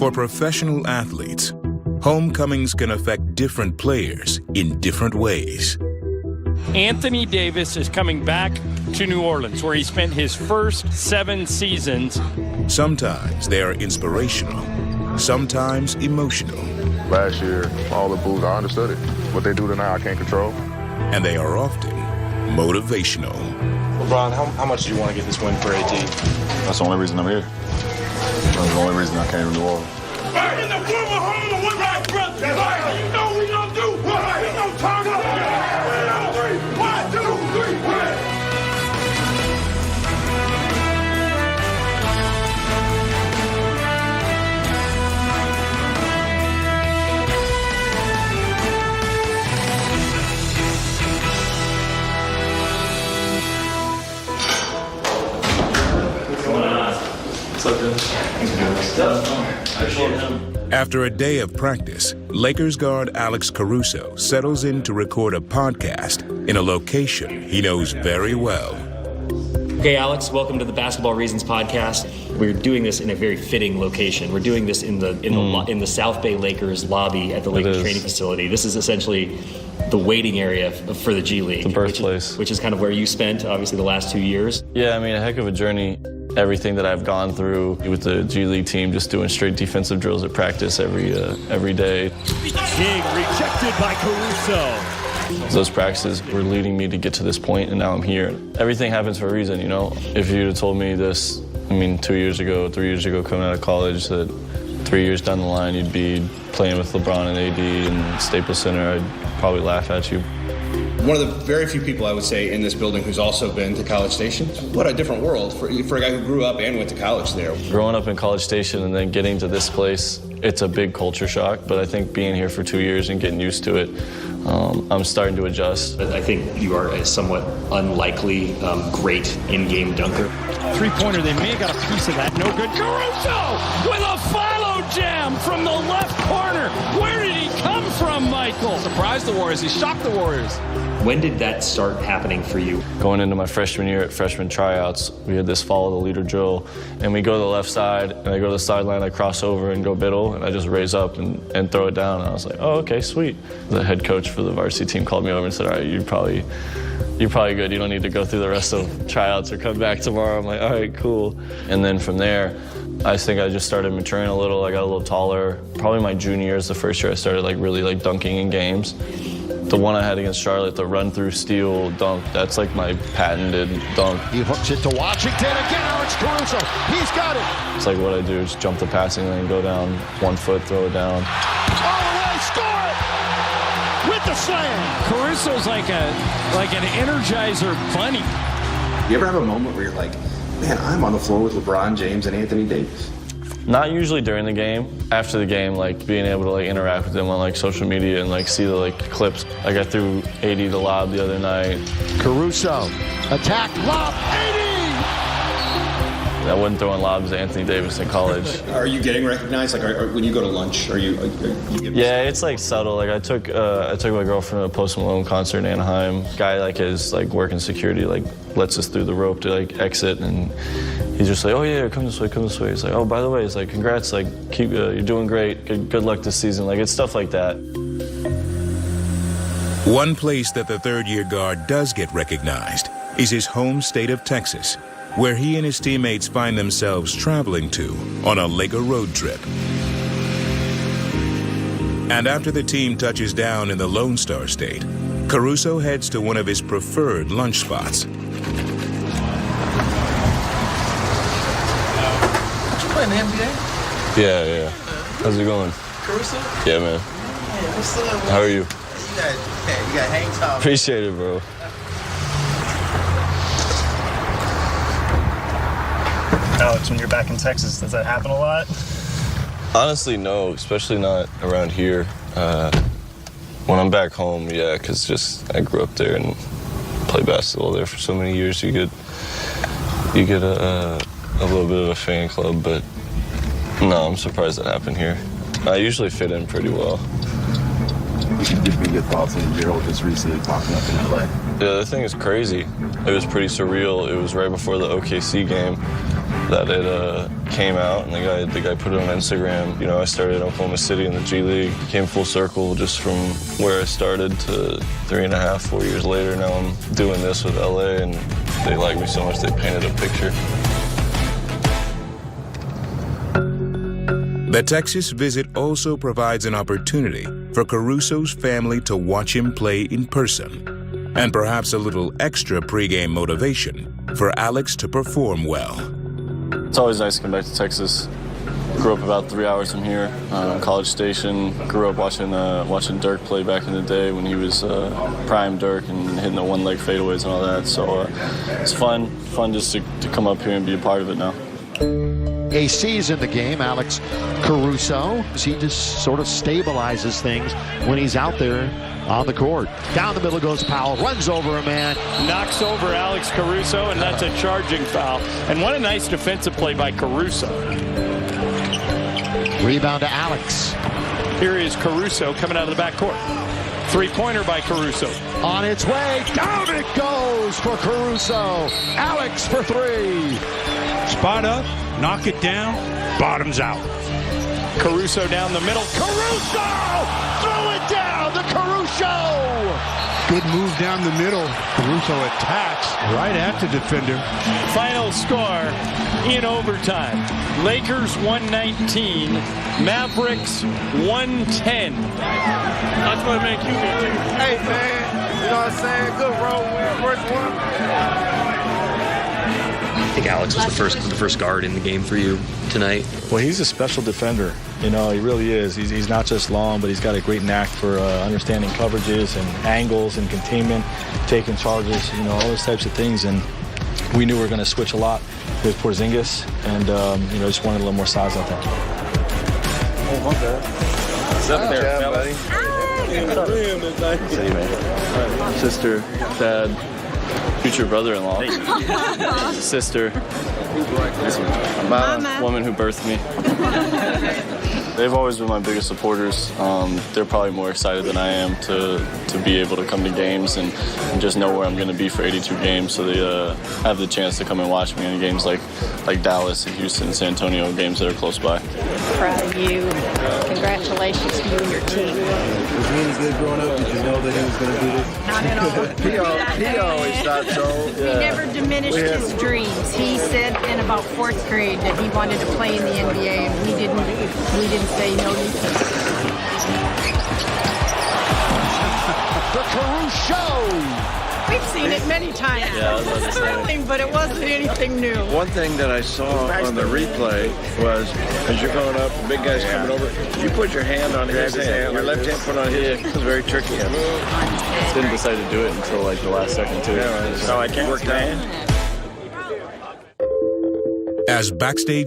For professional athletes, homecomings can affect different players in different ways. Anthony Davis is coming back to New Orleans, where he spent his first 7 seasons. Sometimes they are inspirational, sometimes emotional. Last year, all the boos, I understood it. What they do tonight, I can't control. And they are often motivational. LeBron, how much do you want to get this win for AD? That's the only reason I'm here. That's the only reason I came to New Orleans. Back in the former home of Woodrow Brothers. You know we don't do. We don't turn up. 1, 2, 3, 1. After a day of practice, Lakers guard Alex Caruso settles in to record a podcast in a location he knows very well. Okay, Alex, welcome to the Basketball Reasons podcast. We're doing this in a very fitting location. We're doing this in the South Bay Lakers lobby at the Lakers training facility. This is essentially the waiting area for the G League. The birthplace. Which is kind of where you spent, obviously, the last 2 years. Yeah, I mean, a heck of a journey. Everything that I've gone through with the G League team, just doing straight defensive drills at practice every day. King rejected by Caruso. Those practices were leading me to get to this point, and now I'm here. Everything happens for a reason, you know? If you'd have told me this, 2 years ago, 3 years ago, coming out of college, that 3 years down the line you'd be playing with LeBron and AD and Staples Center, I'd probably laugh at you. One of the very few people, I would say, in this building who's also been to College Station. What a different world for a guy who grew up and went to college there. Growing up in College Station and then getting to this place, it's a big culture shock, but I think being here for 2 years and getting used to it, I'm starting to adjust. I think you are a somewhat unlikely great in-game dunker. Three-pointer, they may have got a piece of that. No good. Caruso with a follow jam from the left corner. Where did he come from, Michael? Surprised the Warriors. He shocked the Warriors. When did that start happening for you? Going into my freshman year at freshman tryouts, we had this follow the leader drill, and we go to the left side, and I go to the sideline, I cross over and go middle, and I just raise up and throw it down, and I was like, oh, okay, sweet. The head coach for the varsity team called me over and said, all right, you're probably good. You don't need to go through the rest of tryouts or come back tomorrow. I'm like, all right, cool. And then from there, I think I just started maturing a little. I got a little taller. Probably my junior year is the first year I started really dunking in games. The one I had against Charlotte, the run-through steal dunk, that's like my patented dunk. He hooks it to Washington. Again, Alex Caruso. He's got it. It's like what I do, just jump the passing lane, go down 1 foot, throw it down. All the way, score it! With the slam. Caruso's like an Energizer bunny. You ever have a moment where you're like, man, I'm on the floor with LeBron James and Anthony Davis? Not usually during the game. After the game, being able to interact with them on social media and see the clips. I got through 80 the lob the other night. Caruso, attack, lob, 80! I wasn't throwing lobs at Anthony Davis in college. Are you getting recognized? When you go to lunch, are you Yeah, it's subtle. I took my girlfriend to a Post Malone concert in Anaheim. Guy is working security, lets us through the rope to exit, and he's just like, oh yeah, come this way, come this way. He's like, oh, by the way, he's like, congrats, keep, you're doing great, good luck this season. It's stuff like that. One place that the third-year guard does get recognized is his home state of Texas, where he and his teammates find themselves traveling to on a Laker road trip. And after the team touches down in the Lone Star State, Caruso heads to one of his preferred lunch spots. Did you play in the NBA? Yeah. How's it going? Caruso? Yeah, man. Hey, what's up? How are you? You got hang time. Appreciate it, bro. Alex, when you're back in Texas, does that happen a lot? Honestly, no, especially not around here. When I'm back home, yeah, because I grew up there and played basketball there for so many years. You get a little bit of a fan club, but no, I'm surprised that happened here. I usually fit in pretty well. You can give me your thoughts on Gerald just recently popping up in LA. Yeah, the thing is crazy. It was pretty surreal. It was right before the OKC game. that it came out, and the guy put it on Instagram. You know, I started in Oklahoma City in the G League, came full circle just from where I started to 3.5, 4 years later. Now I'm doing this with LA, and they like me so much they painted a picture. The Texas visit also provides an opportunity for Caruso's family to watch him play in person, and perhaps a little extra pregame motivation for Alex to perform well. It's always nice to come back to Texas. Grew up about 3 hours from here, College Station. Grew up watching Dirk play back in the day when he was prime Dirk and hitting the one-leg fadeaways and all that. So it's fun just to come up here and be a part of it now. AC's in the game, Alex Caruso. He just sort of stabilizes things when he's out there on the court. Down the middle goes Powell, runs over a man. Knocks over Alex Caruso, and that's a charging foul. And what a nice defensive play by Caruso. Rebound to Alex. Here is Caruso coming out of the backcourt. Three-pointer by Caruso. On its way, down it goes for Caruso. Alex for three. Spot up, knock it down, bottoms out. Caruso down the middle. Caruso! Throw it down to Caruso! Good move down the middle. Caruso attacks right at the defender. Final score in overtime. Lakers 119, Mavericks 110. That's what make you good. Hey, man, you know what I'm saying? Good road win, first one. I think Alex was the first guard in the game for you tonight. Well, he's a special defender. You know, he really is. He's not just long, but he's got a great knack for understanding coverages and angles and containment, taking charges, you know, all those types of things. And we knew we were going to switch a lot with Porzingis, and, you know, just wanted a little more size out there. Oh, my God. What's up there, fellas? See you, man. Sister, dad, future brother-in-law, sister, Mama. Woman who birthed me. They've always been my biggest supporters. They're probably more excited than I am to be able to come to games and just know where I'm going to be for 82 games. So they have the chance to come and watch me in games like Dallas and Houston and San Antonio, games that are close by. Proud of you. Congratulations to you and your team. Was he any good growing up? Did you know that he was going to do this? Not at all. He always thought so. He never diminished his dreams. He said in about 4th grade that he wanted to play in the NBA, and we didn't say no. The Caruso! We've seen it many times. Yeah, It was thrilling, but it wasn't anything new. One thing that I saw on the replay was, as you're going up, the big guy's coming over, you put your hand on his hand, your left hand put on his. It was very tricky. Didn't decide to do it until like the last second, too. So I can't work out. As Backstage